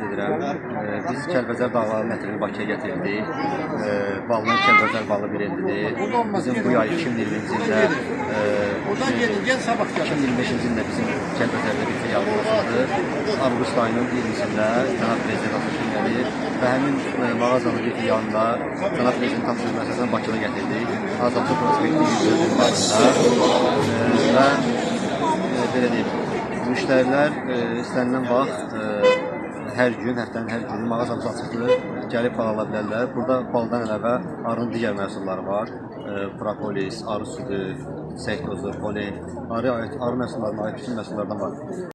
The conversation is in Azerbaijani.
edirəm. Biz Kəlbəcər dağlarının ətini Bakıya gətirdik. Balının Kəlbəcər balı birendidir. Bizim bu yay 2020-ci ildə 2025-ci ildə bizim Kəlbəcərdə bir filialımız açıldı. Avqust ayının 20-sində Cənab Prezident açılışını gəlir və həmin mağazanın bir filialında Cənab Prezident tapşırığı əsasında Bakıya gətirdik. Azadlıq prospekti 104 barında və belə deyim, müştərilər istənilən vaxt hər gün, həftənin hər günü mağazamız açıqdır, gəlib bal ala bilərlər. Burada baldan əlavə arının digər məhsulları var. Propolis, arı südü, səktozu, polen, arı məhsullarına aid bütün məhsullardan var.